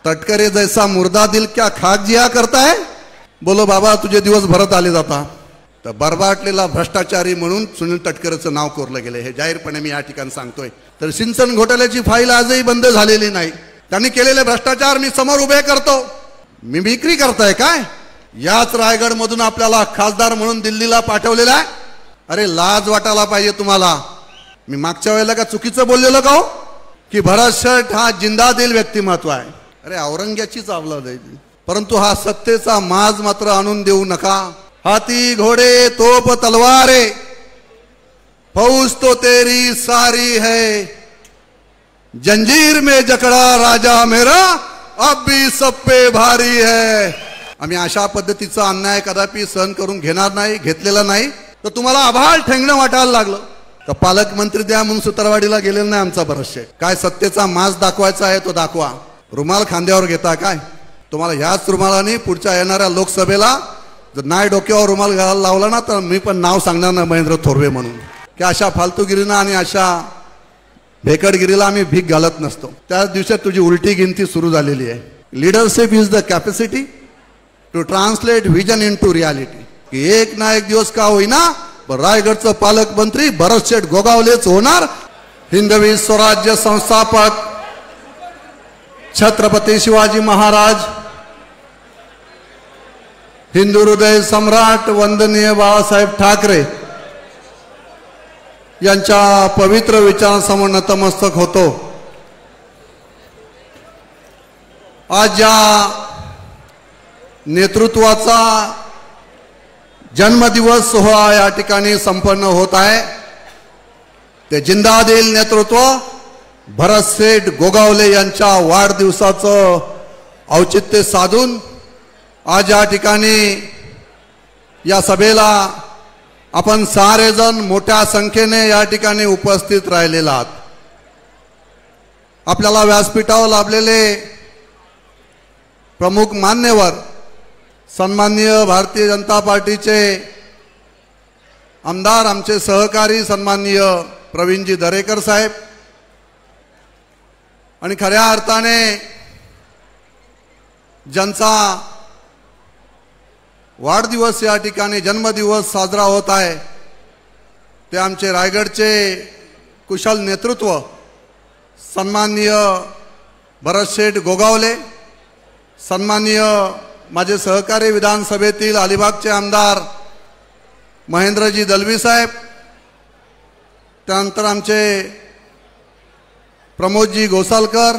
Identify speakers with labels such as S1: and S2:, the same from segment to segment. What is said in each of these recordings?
S1: तटकरे जैसा मुर्दा दिल क्या खाक जिया करता है। बोलो बाबा तुझे दिवस भरत आले जाता। तर बरबाटलेला भ्रष्टाचारी म्हणून सुनील तटकरेचं नाव कोरलं गेले, हे जाहीरपणे मी या ठिकाणी सांगतोय। तर सिंचन घोटाळ्याची फाईल आजही बंद झालेली नाही। त्यांनी केलेले भ्रष्टाचार मी समोर उभे करतो। मी विक्री करताय काय? याच रायगड मधून आपल्याला खासदार म्हणून दिल्लीला पाठवलेला आहे। अरे लाज वाटायला पाहिजे तुम्हाला। मी मागच्या वेळेला का चुकीचं बोललेलो का हो की भरत शेठ हा जिंदादिल व्यक्तिमत्व आहे? अरे औरंग्याचीच अवलाद आहे, परंतु हा सत्तेचा माज मात्र आणून देऊ नका। हाथी घोड़े तोप तलवारें फौज तो तेरी सारी है, जंजीर में जकड़ा राजा मेरा अब भी सब पे भारी है। आम्ही अशा पद्धतीचा अन्याय कदापि सहन करून घेणार नाही, घेतलेला नाही। तर तुम्हाला आभाळ ठेंगणं वाटायला लागलं तर पालकमंत्री द्या म्हणून सुतारवाडीला गेलेला नाही आमचा भरत शेठ। काय सत्तेचा माज दाखवायचा आहे तो दाखवा। रुमाल खांद्यावर घेता काय? तुम्हाला ह्याच रुमालाने पुढच्या येणाऱ्या लोकसभेला जर नाही डोक्यावर रुमाल घालायला लावला ना तर मी पण नाव सांगणार ना महेंद्र थोरवे म्हणून। की अशा फालतूगिरीना आणि अशा भेकडगिरीला आम्ही भीक घालत नसतो। त्याच दिवसात तुझी उलटी गिनती सुरू झालेली आहे। Leadership is the capacity to translate vision into reality. की एक ना एक दिवस का होईना रायगडचं पालकमंत्री भरत शेठ गोगावलेच होणार। हिंदवी स्वराज्य संस्थापक छत्रपती शिवाजी महाराज, हिंदू हृदय सम्राट वंदनीय बाळासाहेब ठाकरे यांच्या पवित्र विचारांसमोर नतमस्तक होतो। आज या नेतृत्वाचा जन्मदिवस सोहळा या ठिकाणी संपन्न होत आहे। ते जिंदादिल नेतृत्व भरत शेठ गोगावले यांच्या वाढदिवसाचं औचित्य साधून आज या ठिकाणी या सभेला आपण सारे जण मोठ्या संख्येने या ठिकाणी उपस्थित राहिलेला आहात। आपल्याला व्यासपीठावर लाभलेले प्रमुख मान्यवर सन्माननीय भारतीय जनता पार्टीचे आमदार, आमचे सहकारी सन्माननीय प्रवीणजी दरेकर साहेब आणि खऱ्या अर्थाने ज्यांचा वाढदिवस या ठिकाणी जन्मदिवस साजरा होत आहे ते आमचे रायगडचे कुशल नेतृत्व सन्माननीय भरत शेठ गोगावले, सन्माननीय माझे सहकारी विधानसभेतील अलिबागचे आमदार महेंद्रजी दलवी साहेब, त्यानंतर आमचे प्रमोदजी गोसालकर,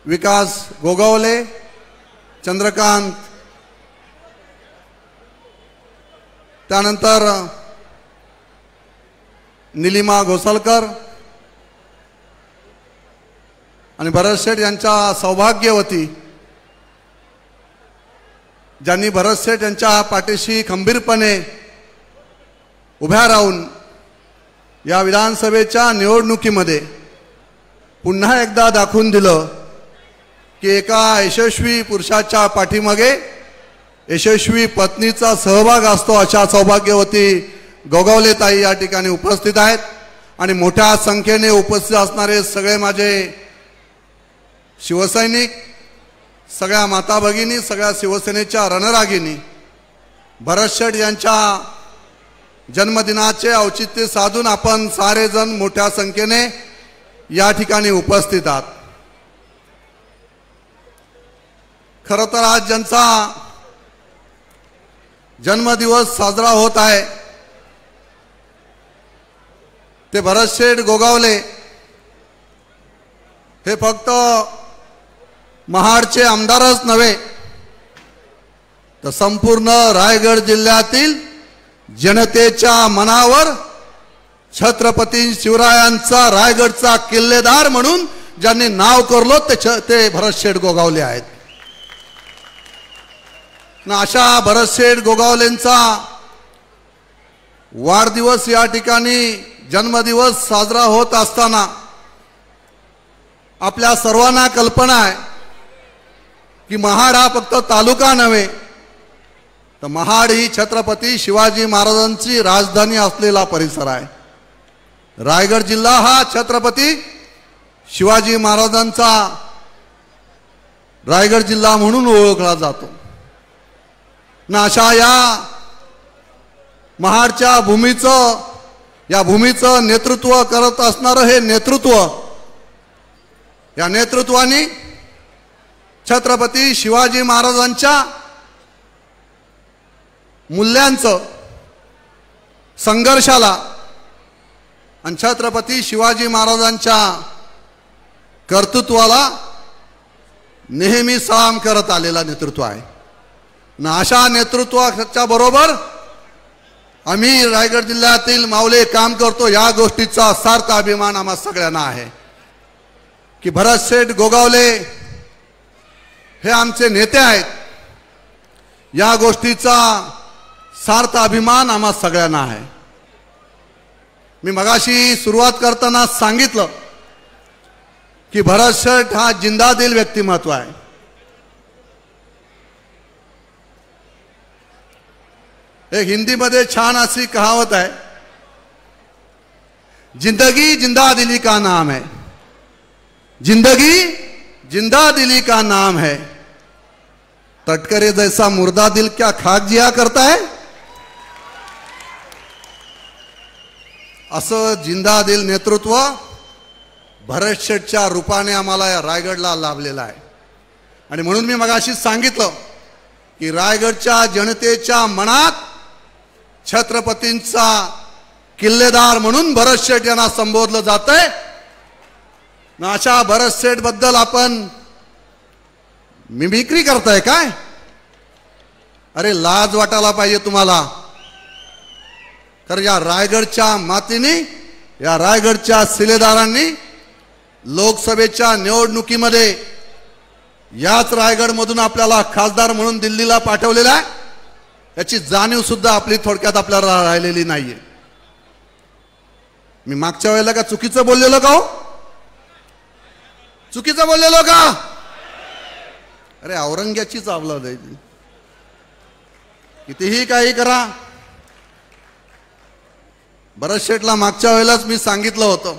S1: विकास गोगावले, चंद्रकांत, त्यानंतर निलिमा गोसालकर आणि भरत शेठ यांच्या सौभाग्यवती ज्यांनी भरत शेठ यांच्या पाठीशी खंबीरपणे उभ्या राहून या विधानसभेच्या निवडणुकीमध्ये पुन्हा एकदा दाखवून दिलं की एका यशस्वी पुरुषाच्या पाठीमागे यशस्वी पत्नीचा सहभाग असतो। अशा सौभाग्यवती गोगावले ताई या ठिकाणी उपस्थित आहेत आणि मोठ्या संख्येने उपस्थित असणारे सगळे माझे शिवसैनिक, सगळ्या माता भगिनी, सगळ्या शिवसेनेच्या रणरागिनी भरत शेठ यांच्या जन्मदिनाचे औचित्य साधून आपण सारे जण मोठ्या संख्येने या ठिकाणी उपस्थित आहात। खरं तर आज ज्यांचा जन्मदिवस साजरा होत आहे ते भरत शेठ गोगावले हे फक्त महाडचे आमदारच नव्हे तर संपूर्ण रायगड जिल्ह्यातील जनतेच्या मनावर छत्रपती शिवरायांचा रायगडचा किल्लेदार म्हणून ज्यांनी नाव कोरलं ते भरत शेठ गोगावले आहेत। ना अशा भरत शेठ गोगावलेंचा वाढदिवस या ठिकाणी जन्मदिवस साजरा होत असताना आपल्या सर्वांना कल्पना आहे की महाड हा फक्त तालुका नव्हे तर महाड ही छत्रपती शिवाजी महाराजांची राजधानी असलेला परिसर आहे। रायगड जिल्हा हा छत्रपती शिवाजी महाराजांचा रायगड जिल्हा म्हणून ओळखला जातो ना। अशा या महाडच्या भूमीचं नेतृत्व करत असणारं हे नेतृत्व, या नेतृत्वाने छत्रपती शिवाजी महाराजांच्या मूल्यांचं, संघर्षाला आणि छत्रपती शिवाजी महाराजांच्या कर्तृत्वाला नेहमी सलाम करत आलेला नेतृत्व आहे ना। अशा नेतृत्वाच्या बरोबर आम्ही रायगड जिल्ह्यातील माऊले काम करतो, या गोष्टीचा सार्थ अभिमान आम्हा सगळ्यांना आहे की भरतशेठ गोगावले हे आमचे नेते आहेत। या गोष्टीचा सार्थ अभिमान आम्हा सगळ्यांना आहे। मी मगाशी सुरुवात करताना सांगितलं की भरतशेठ हा जिंदादिल व्यक्तिमत्व आहे। एक हिंदी मध्ये छान अशी कहावत आहे, जिंदगी जिंदादिली का नाम है, जिंदगी जिंदादिली का नाम है, तटकरे जैसा मुर्दा दिल क्या खाक जिया करता है। असं जिंदादिल नेतृत्व भरतशेठच्या रूपाने आम्हाला या रायगडला लाभलेलं आहे। आणि म्हणून मी मगाशी सांगितलं की रायगडच्या जनतेच्या मनात छत्रपतींचा किल्लेदार म्हणून भरतशेठ यांना संबोधलं जातंय। अशा भरतशेठ बद्दल आपण मिमिक्री करताय काय? अरे लाज वाटायला पाहिजे तुम्हाला। तर या रायगडच्या मातीने, या रायगडच्या शिलेदारांनी लोकसभेच्या निवडणुकीमध्ये याच रायगडमधून आपल्याला खासदार म्हणून दिल्लीला पाठवलेला आहे, याची जाणीव सुद्धा आपली थोडक्यात आपल्याला राहिलेली नाहीये। मी मागच्या वेळेला का चुकीचं बोललेलो का? चुकीचं बोललेलो का? अरे औरंग्याचीच अवलाद आहे ती, कितीही काही करा। भरतशेठला मागच्या वेळेलाच मी सांगितलं होतं,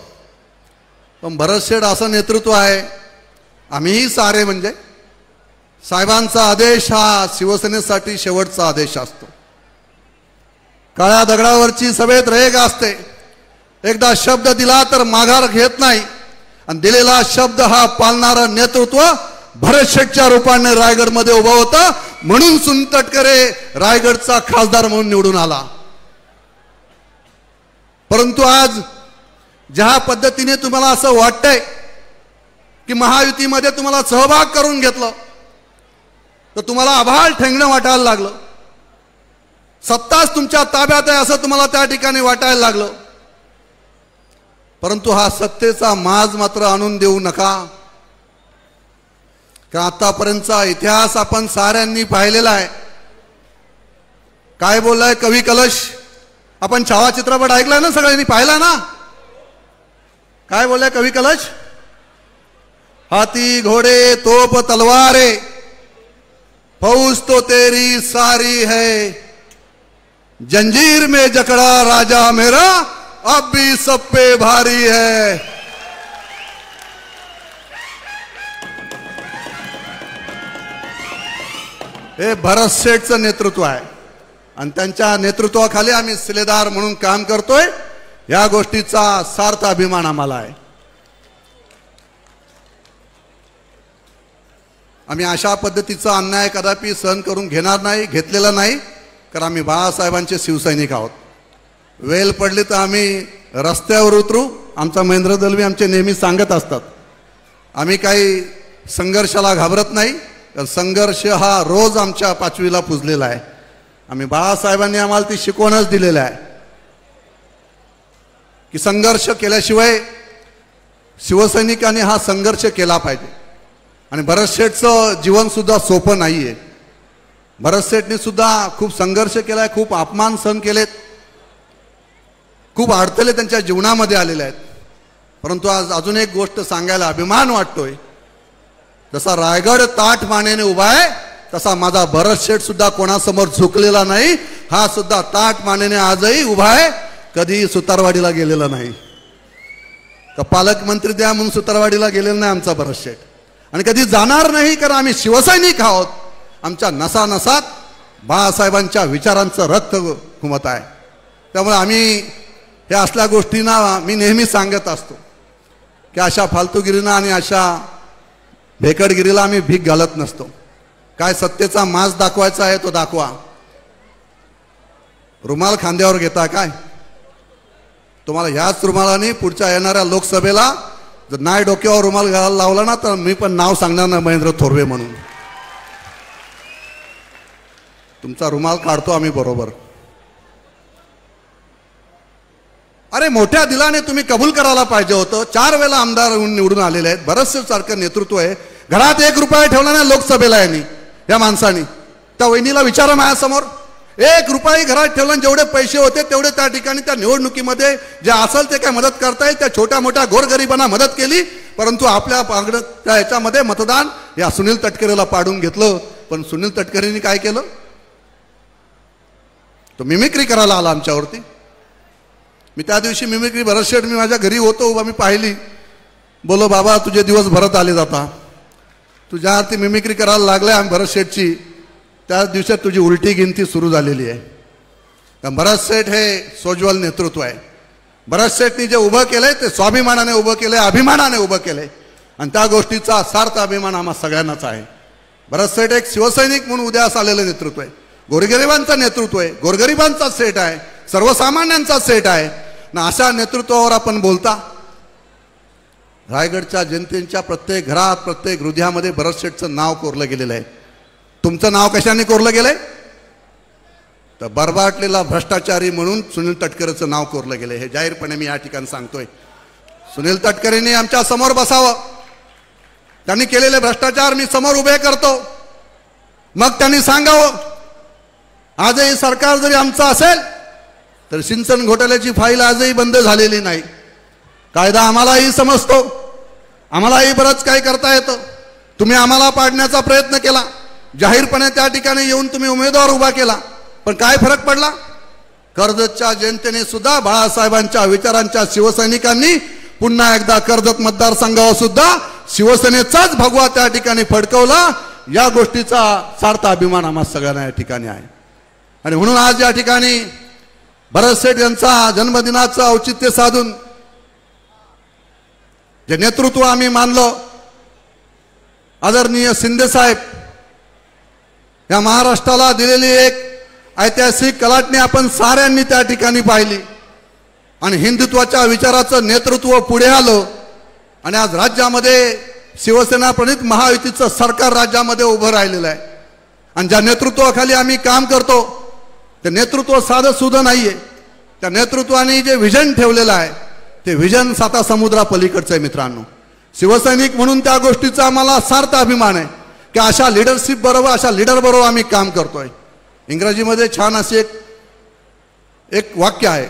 S1: पण भरतशेठ असं नेतृत्व आहे, आम्हीही सारे म्हणजे साहेबांचा आदेश हा शिवसेनेसाठी शेवटचा आदेश असतो। काळ्या दगडावरची सभेत रेघ असते, एकदा शब्द दिला तर माघार घेत नाही, आणि दिलेला शब्द हा पाळणारं नेतृत्व भरतशेठच्या रूपाने रायगडमध्ये उभं होतं। म्हणून सुनील तटकरे रायगडचा खासदार म्हणून निवडून आला। परंतु आज ज्या पद्धतीने तुम्हाला असं वाटतंय की महायुतीमध्ये तुम्हाला सहभाग करून घेतलं, तर तुम्हाला आभाळ ठेंगणं वाटायला लागलं, सत्ताच तुमच्या ताब्यात आहे असं तुम्हाला त्या ठिकाणी वाटायला लागलं। परंतु हा सत्तेचा माज मात्र आणून देऊ नका, कारण आतापर्यंतचा इतिहास आपण साऱ्यांनी पाहिलेला आहे। काय बोललाय कवी कलश? आपण छावा चित्रपट ऐकलाय ना, सगळ्यांनी पाहिला ना? काय बोललाय कवी कलश? हाथी घोड़े तोप तलवारें फौज तो तेरी सारी है, जंजीर में जकड़ा राजा मेरा अब भी सब पे भारी है। हे भरतशेठचं नेतृत्व आहे आणि त्यांच्या नेतृत्वाखाली आम्ही शिलेदार म्हणून काम करतोय, या गोष्टीचा सार्थ अभिमान आम्हाला आहे। आम्ही अशा पद्धतीचा अन्याय कदापि सहन करून घेणार नाही, घेतलेला नाही, कारण आम्ही बाळासाहेबांचे शिवसैनिक आहोत। वेळ पडली तर आम्ही रस्त्यावर उतरू, आमचा महेंद्र दलवी आमचे नेहमी सांगत असतात, आम्ही काही संघर्षाला घाबरत नाही, कारण संघर्ष हा रोज आमच्या पाचवीला पुजलेला आहे। आम्ही बाळासाहेबांनी आम्हाला ती शिकवणच दिलेली आहे की संघर्ष केल्याशिवाय शिवसैनिकांनी हा संघर्ष केला पाहिजे। आणि भरतशेठचं जीवन सुद्धा सोपं नाहीये, भरतशेठनी सुद्धा खूप संघर्ष केलाय, खूप अपमान सहन केलेत, खूप अडथळे त्यांच्या जीवनामध्ये आलेले आहेत। परंतु आज अजून एक गोष्ट सांगायला अभिमान वाटतोय, जसा रायगड ताठ मानेने उभा आहे तसा माझा भरतशेठ सुद्धा कोणासमोर झुकलेला नाही, हा सुद्धा ताठ मानेने आजही उभा आहे, कधी सुतारवाडीला गेलेला नाही। तर पालकमंत्री द्या म्हणून सुतारवाडीला गेलेला नाही आमचा भरतशेठ, आणि कधी जाणार नाही, कारण आम्ही शिवसैनिक आहोत. आमच्या नसानसात बाळासाहेबांच्या विचारांचं रक्त घुमत आहे. त्यामुळे आम्ही हे असल्या गोष्टींना मी नेहमी सांगत असतो की अशा फालतूगिरींना आणि अशा भेकडगिरीला आम्ही भीक घालत नसतो. काय सत्तेचा माज दाखवायचा आहे तो दाखवा. रुमाल खांद्यावर घेता काय? तुम्हाला ह्याच रुमालाने पुढच्या येणाऱ्या लोकसभेला जर नाही डोक्यावर रुमाल घालायला लावला ना, तर मी पण नाव सांगणार ना महेंद्र थोरवे म्हणून. तुमचा रुमाल काढतो आम्ही बरोबर. अरे मोठ्या दिलाने तुम्ही कबूल करायला पाहिजे होतं. 4 वेळा आमदार निवडून आलेले आहेत. बरंचसं सारखं नेतृत्व आहे. घरात 1 रुपया ठेवला नाही लोकसभेला यांनी, या माणसानी. त्या वहिनीला विचारा माझ्यासमोर, 1 रुपया घरात ठेवला, जेवढे पैसे होते तेवढे त्या ठिकाणी त्या निवडणुकीमध्ये जे असेल ते काय मदत करता येईल त्या छोट्या मोठ्या गोरगरिबांना मदत केली. परंतु आपल्या त्या ह्याच्यामध्ये मतदान या सुनील तटकरेला पाडून घेतलं. पण सुनील तटकरेंनी काय केलं? तो मिमिक्री करायला आला आमच्यावरती. मी त्या दिवशी मिमिक्री भरत शेठ, मी माझ्या घरी होतो उभा, मी पाहिली. बोलो बाबा तुझे दिवस भरत आले जाता. तुझ्या ती मिमिक्री करायला लागल्या भरत शेठची, त्या दिवसात तुझी उलटी गिनती सुरू झालेली आहे. भरत शेठ हे सोज्वल नेतृत्व आहे. भरत शेठनी जे उभं केलंय ते स्वाभिमानाने उभं केलंय, अभिमानाने उभं केलंय. आणि त्या गोष्टीचा सार्थ अभिमान आम्हा सगळ्यांनाच आहे. भरत शेठ एक शिवसैनिक म्हणून उद्यास आलेलं नेतृत्व आहे. गोरगरिबांचं नेतृत्व आहे. गोरगरिबांचा सेट आहे. सर्वसामान्यांचा सेट आहे ना. अशा नेतृत्वावर आपण बोलता. रायगडच्या जनतेच्या प्रत्येक घरात, प्रत्येक हृदयामध्ये भरत शेठचं नाव कोरलं गेलेलं आहे. तुमचं नाव कशाने कोरलं गेलंय? तर बरबाटलेला भ्रष्टाचारी म्हणून सुनील तटकरेचं नाव कोरलं गेलंय. हे जाहीरपणे मी या ठिकाणी सांगतोय. सुनील तटकरेंनी आमच्या समोर बसावं. त्यांनी केलेले भ्रष्टाचार मी समोर उभे करतो. मग त्यांनी सांगावं, आजही सरकार जरी आमचं असेल तर सिंचन घोटाळ्याची फाईल आजही बंद झालेली नाही. कायदा आम्हालाही समजतो, आम्हालाही बरंच काही करता येतं. तुम्ही आम्हाला पाडण्याचा प्रयत्न केला. जाहीरपणे त्या ठिकाणी येऊन तुम्ही उमेदवार उभा केला. पण काय फरक पडला? कर्जतच्या जनतेने सुद्धा बाळासाहेबांच्या विचारांच्या शिवसैनिकांनी पुन्हा एकदा कर्जत मतदारसंघावर सुद्धा शिवसेनेचाच भगवा त्या ठिकाणी फडकवला. या गोष्टीचा सार्थ अभिमान आम्हा सगळ्यांना या ठिकाणी आहे. आणि म्हणून आज या ठिकाणी भरत शेठ यांचा जन्मदिनाचं औचित्य साधून जे नेतृत्व आम्ही मानलो, आदरणीय शिंदे साहेब या महाराष्ट्राला दिलेली एक ऐतिहासिक कलाटणी आपण साऱ्यांनी त्या ठिकाणी पाहिली. आणि हिंदुत्वाच्या विचाराचं नेतृत्व पुढे आलं. आणि आज राज्यामध्ये शिवसेना प्रणित महायुतीचं सरकार राज्यामध्ये उभं राहिलेलं आहे. आणि ज्या नेतृत्वाखाली आम्ही काम करतो ते नेतृत्व साधं सुद्धा नाहीये. त्या नेतृत्वाने जे विजन ठेवलेलं आहे ते विजन साता समुद्रा पलीकडचं आहे. मित्रांनो, शिवसैनिक म्हणून त्या गोष्टीचा आम्हाला सार्थ अभिमान आहे की अशा लिडरशिप बरोबर, अशा लीडर बरोबर आम्ही काम करतोय. इंग्रजीमध्ये छान असे एक वाक्य आहे,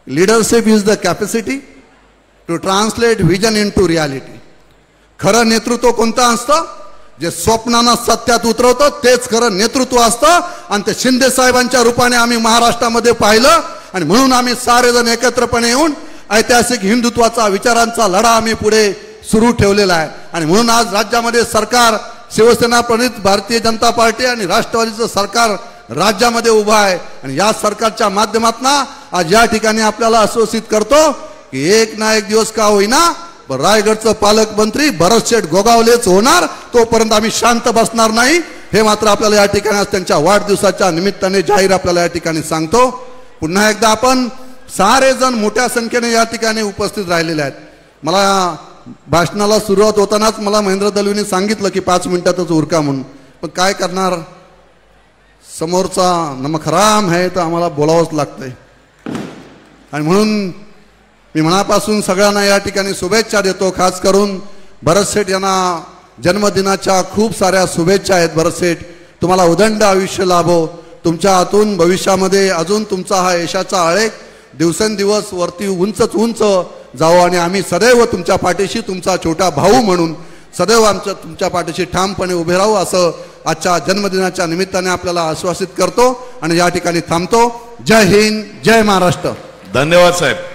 S1: leadership is the capacity to translate vision into reality. खरं नेतृत्व कोणतं असतं? जे स्वप्नांना सत्यात उतरवतं तेच खरं नेतृत्व असतं. आणि ते शिंदे साहेबांच्या रूपाने आम्ही महाराष्ट्रामध्ये पाहिलं. आणि म्हणून आम्ही सारेजण एकत्रपणे येऊन ऐतिहासिक हिंदुत्वाचा विचारांचा लढा आम्ही पुढे सुरू ठेवलेला आहे. आणि म्हणून आज राज्यामध्ये सरकार शिवसेना प्रणित भारतीय जनता पार्टी आणि राष्ट्रवादीचं सरकार राज्यामध्ये उभं आहे. आणि या सरकारच्या माध्यमातून आज या ठिकाणी आपल्याला आश्वासित करतो की एक ना एक दिवस का होईना रायगडचं पालकमंत्री भरत शेठ गोगावलेच होणार. तोपर्यंत आम्ही शांत बसणार नाही. हे मात्र आपल्याला या ठिकाणी आज त्यांच्या वाढदिवसाच्या निमित्ताने जाहीर आपल्याला या ठिकाणी सांगतो. पुन्हा एकदा आपण सारेजण मोठ्या संख्येने या ठिकाणी उपस्थित राहिलेले आहेत. मला भाषणाला सुरुवात होतानाच मला महेंद्र दलवींनी सांगितलं की 5 मिनिटातच उरका म्हणून. पण काय करणार, समोरचा नमखराम आहे तर आम्हाला बोलावंच लागतंय. आणि म्हणून मी मनापासून सगळ्यांना या ठिकाणी शुभेच्छा देतो. खास करून भरत शेठ यांना जन्मदिनाच्या खूप साऱ्या शुभेच्छा आहेत. भरत शेठ, तुम्हाला उदंड आयुष्य लाभो. तुमच्या हातून भविष्यामध्ये अजून तुमचा हा यशाचा आळेख दिवसेंदिवस वरती उंचच उंच जाओ. आणि आम्ही सदैव तुमच्या पाठीशी, तुमचा छोटा भाऊ म्हणून सदैव तुमच्या पाठीशी ठामपणे उभे राहू असं आजच्या जन्मदिनाच्या निमित्ताने आपल्याला आश्वासित करतो. आणि या ठिकाणी थांबतो. जय हिंद, जय महाराष्ट्र.
S2: धन्यवाद साहेब.